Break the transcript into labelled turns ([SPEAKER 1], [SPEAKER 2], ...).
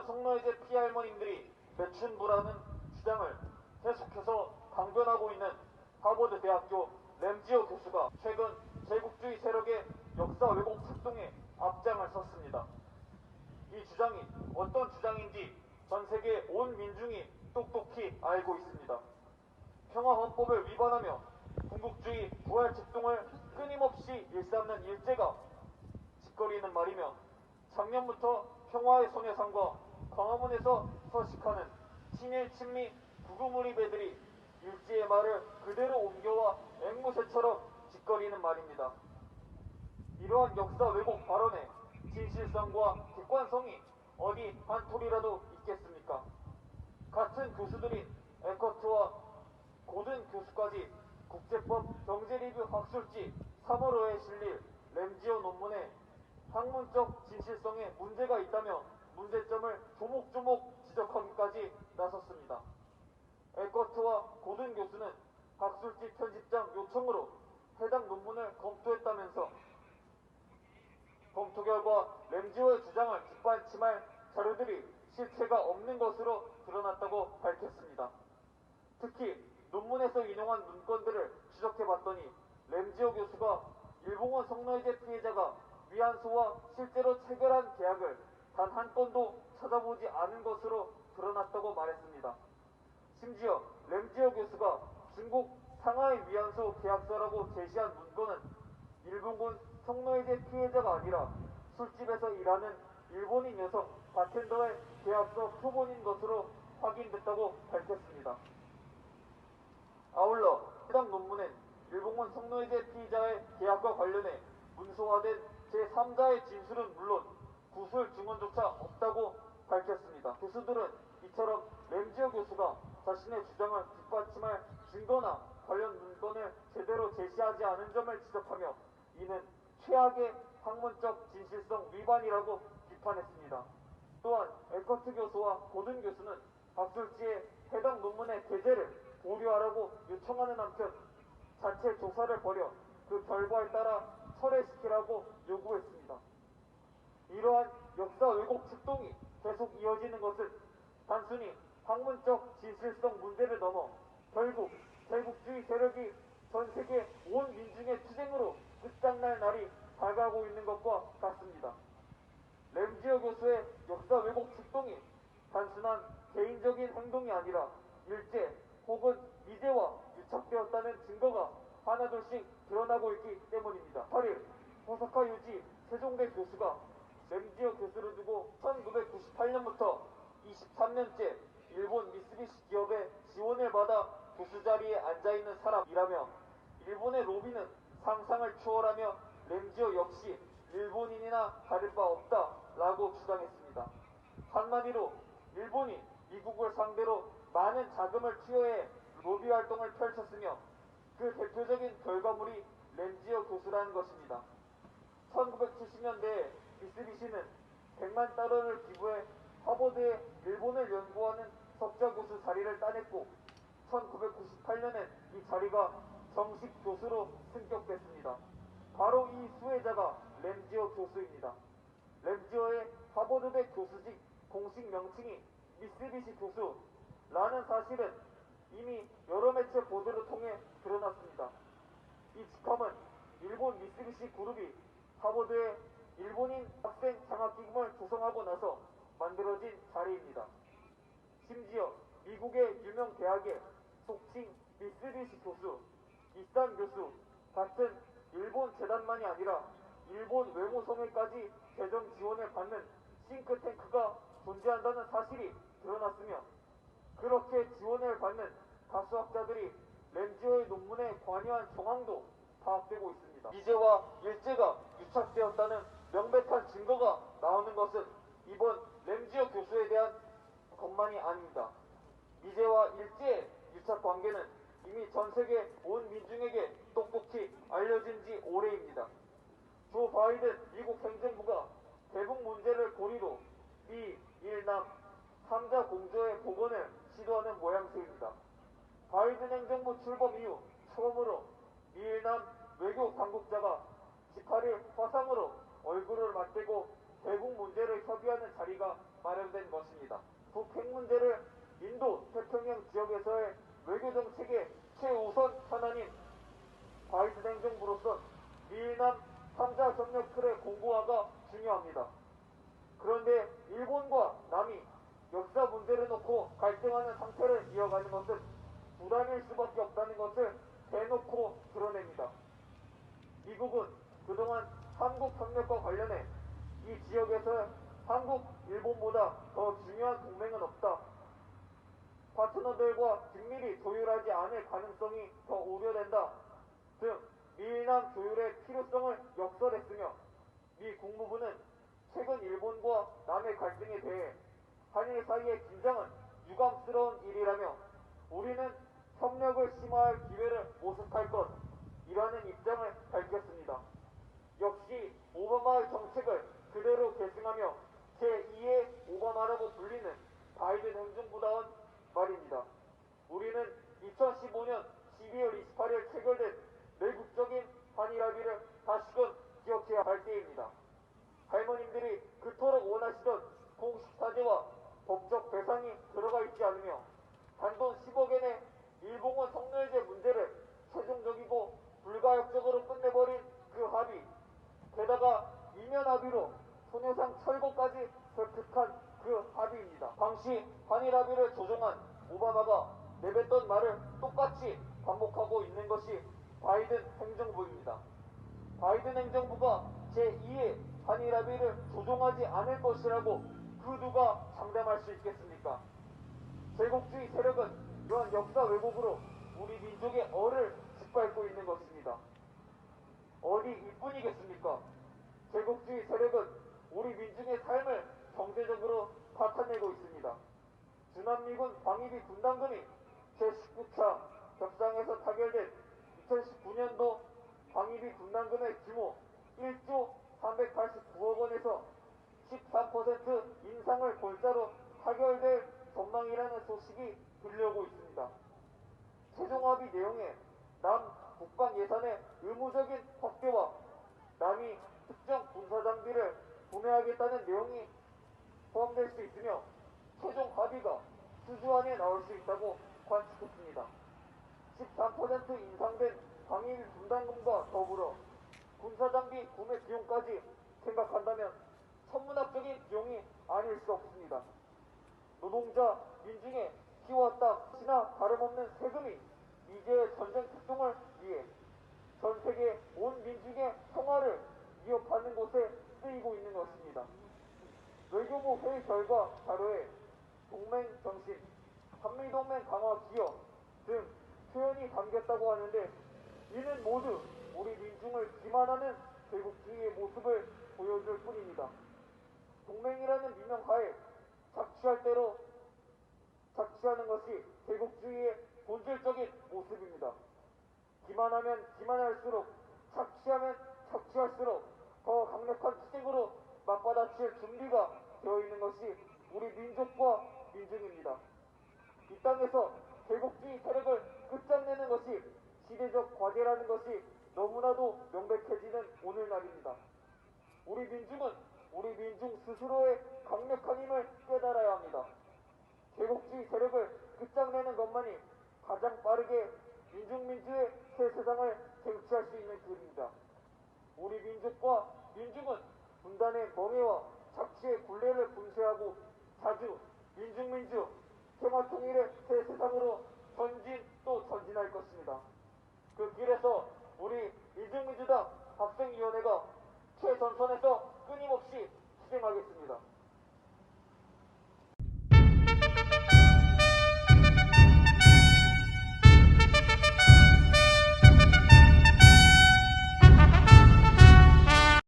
[SPEAKER 1] 일본군 성노예제 피할머님들이 매춘부라는 주장을 계속해서 강변하고 있는 하버드 대학교 램지오 교수가 최근 제국주의 세력의 역사 왜곡策동에 앞장을 섰습니다. 이 주장이 어떤 주장인지 전 세계 온 민중이 똑똑히 알고 있습니다. 평화헌법을 위반하며 군국주의 부활책동을 끊임없이 일삼는 일제가 짓거리는 말이며 작년부터 평화의 소녀상과 광화문에서 서식하는 친일 친미 구구무리배들이 일제의 말을 그대로 옮겨와 앵무새처럼 짓거리는 말입니다. 이러한 역사 왜곡 발언에 진실성과 객관성이 어디 한 톨이라도 있겠습니까? 같은 교수들인 에커트와 고든 교수까지 국제법 경제리뷰 학술지 3월호에 실릴 램지오 논문에 학문적 진실성에 문제가 있다며 문제점을 조목조목 지적하기까지 나섰습니다. 에커트와 고든 교수는 학술지 편집장 요청으로 해당 논문을 검토했다면서 검토 결과 램지오의 주장을 뒷받침할 자료들이 실체가 없는 것으로 드러났다고 밝혔습니다. 특히 논문에서 인용한 문건들을 추적해봤더니 램지오 교수가 일본군 성노예제 피해자가 위안소와 실제로 체결한 계약을 단 한 건도 찾아보지 않은 것으로 드러났다고 말했습니다. 심지어 램지오 교수가 중국 상하이 위안소 계약서라고 제시한 문건은 일본군 성노예제 피해자가 아니라 술집에서 일하는 일본인 여성 바텐더의 계약서 표본인 것으로 확인됐다고 밝혔습니다. 아울러 해당 논문엔 일본군 성노예제 피의자의 계약과 관련해 문서화된 제3자의 진술은 물론 구술 증언조차 없다고 밝혔습니다. 교수들은 이처럼 램지오 교수가 자신의 주장을 뒷받침할 증거나 관련 문건을 제대로 제시하지 않은 점을 지적하며 이는 최악의 학문적 진실성 위반이라고 비판했습니다. 또한 에커트 교수와 고든 교수는 학술지에 해당 논문의 게재를 보류하라고 요청하는 한편 자체 조사를 벌여 그 결과에 따라 철회시키라고 요구했습니다. 이러한 역사 왜곡 측동이 계속 이어지는 것은 단순히 학문적 진실성 문제를 넘어 결국 제국주의 세력이 전 세계 온 민중의 투쟁으로 끝장날 날이 다가오고 있는 것과 같습니다. 램지오 교수의 역사 왜곡 측동이 단순한 개인적인 행동이 아니라 일제 혹은 미제와 유착되었다는 증거가 하나둘씩 드러나고 있기 때문입니다. 8일 호사카 유지 세종대 교수가 램지오 교수를 두고 1998년부터 23년째 일본 미쓰비시 기업의 지원을 받아 교수 자리에 앉아있는 사람이라며 일본의 로비는 상상을 초월하며 램지오 역시 일본인이나 다를 바 없다라고 주장했습니다. 한마디로 일본이 미국을 상대로 많은 자금을 투여해 로비 활동을 펼쳤으며 그 대표적인 결과물이 램지오 교수라는 것입니다. 1970년대에 미쓰비시는 100만 달러를 기부해 하버드에 일본을 연구하는 석좌 교수 자리를 따냈고 1998년엔 이 자리가 정식 교수로 승격됐습니다. 바로 이 수혜자가 램지오 교수입니다. 램지오의 하버드대 교수직 공식 명칭이 미쓰비시 교수라는 사실은 이미 여러 매체 보도를 통해 드러났습니다. 이 직함은 일본 미쓰비시 그룹이 하버드에 일본인 학생 장학기금을 조성하고 나서 만들어진 자리입니다. 심지어 미국의 유명 대학의 속칭 미쓰비시 교수, 이산 교수 같은 일본 재단만이 아니라 일본 외무성에까지 재정 지원을 받는 싱크탱크가 존재한다는 사실이 드러났으며 그렇게 지원을 받는 다수 학자들이 램지오의 논문에 관여한 정황도 파악되고 있습니다. 미제와 일제가 유착되었다는 명백한 증거가 나오는 것은 이번 램지오 교수에 대한 것만이 아닙니다. 미제와 일제의 유착 관계는 이미 전 세계 온 민중에게 똑똑히 알려진 지 오래입니다. 조 바이든 미국 행정부가 대북 문제를 고리로 미, 일, 남 3자 공조의 복원을 시도하는 모양새입니다. 바이든 행정부 출범 이후 처음으로 미일남 외교 당국자가 18일 화상으로 얼굴을 맞대고 대북 문제를 협의하는 자리가 체제가 마련된 것입니다. 북핵 문제를 인도 태평양 지역에서의 외교 정책의 최우선 현안인 바이든 행정부로선 미남 3자 협력 틀의 공고화가 중요합니다. 그런데 일본과 남이 역사 문제를 놓고 갈등하는 상태를 이어가는 것은 부담일 수밖에 없다는 것을 대놓고 드러냅니다. 미국은 그동안 한국 협력과 관련해 이 지역에서 한국, 일본보다 더 중요한 동맹은 없다. 파트너들과 긴밀히 조율하지 않을 가능성이 더 우려된다. 등 미남 조율의 필요성을 역설했으며 미 국무부는 최근 일본과 남의 갈등에 대해 한일 사이의 긴장은 유감스러운 일이라며 우리는 협력을 심화할 기회를 모색할 것이라는 입장을 밝혔습니다. 역시 오바마의 정책을 그대로 계승하며 제2의 오바마라고 불리는 바이든 행정부다운 말입니다. 우리는 2015년 12월 28일 체결된 내국적인 한일 합의를 다시금 기억해야 할 때입니다. 할머님들이 그토록 원하시던 공식 사죄와 법적 배상이 들어가 있지 않으며 단돈 10억엔의 일본군 성노예제 문제를 최종적이고 불가역적으로 끝내버린 그 합의, 게다가 이면 합의로 소녀상 철거까지 설득한 그 합의입니다. 당시 한일 합의를 조정한 오바마가 내뱉던 말을 똑같이 반복하고 있는 것이 바이든 행정부입니다. 바이든 행정부가 제2의 한일 합의를 조정하지 않을 것이라고 그 누가 장담할 수 있겠습니까? 제국주의 세력은 이러한 역사 왜곡으로 우리 민족의 얼을 짓밟고 있는 것입니다. 어디 이뿐이겠습니까? 제국주의 세력은 우리 민중의 삶을 경제적으로 파탄내고 있습니다. 주남미군 방위비 분담금이 제19차 협상에서 타결된 2019년도 방위비 분담금의 규모 1조 389억 원에서 13% 인상을 골자로 타결될 전망이라는 소식이 들려오고 있습니다. 최종 합의 내용에 남 국방 예산의 의무적인 확대와 남이 특정 군사 장비를 구매하겠다는 내용이 포함될 수 있으며 최종 합의가 수주 안에 나올 수 있다고 관측했습니다. 13% 인상된 방위비 분담금과 더불어 군사장비 구매 비용까지 생각한다면 천문학적인 비용이 아닐 수 없습니다. 노동자, 민중의 피와 땀이나 다름없는 세금이 이제의 전쟁 특동을 위해 전 세계 온 민중의 평화를 위협하는 곳에 쓰이고 있는 것입니다. 외교부 회의 결과 자료에 동맹 정신, 한미동맹 강화 기여 등 표현이 담겼다고 하는데 이는 모두 우리 민중을 기만하는 제국주의의 모습을 보여줄 뿐입니다. 동맹이라는 민명하에 착취할 대로 착취하는 것이 제국주의의 본질적인 모습입니다. 기만하면 기만할수록 착취하면 착취할수록 더 강력한 투쟁으로 맞받아칠 준비가 되어 있는 것이 우리 민족과 민중입니다. 이 땅에서 제국주의 세력을 끝장내는 것이 시대적 과제라는 것이 너무나도 명백해지는 오늘날입니다. 우리 민중은 우리 민중 스스로의 강력한 힘을 깨달아야 합니다. 제국주의 세력을 끝장내는 것만이 가장 빠르게 민중민주의 새 세상을 쟁취할 수 있는 길입니다. 우리 민족과 민중은 분단의 멍해와 착취의 굴레를 분쇄하고 자주 민중민주 평화통일의 새 세상으로 전진 또 전진할 것입니다. 그 길에서 우리 민중민주당 학생위원회가 최전선에서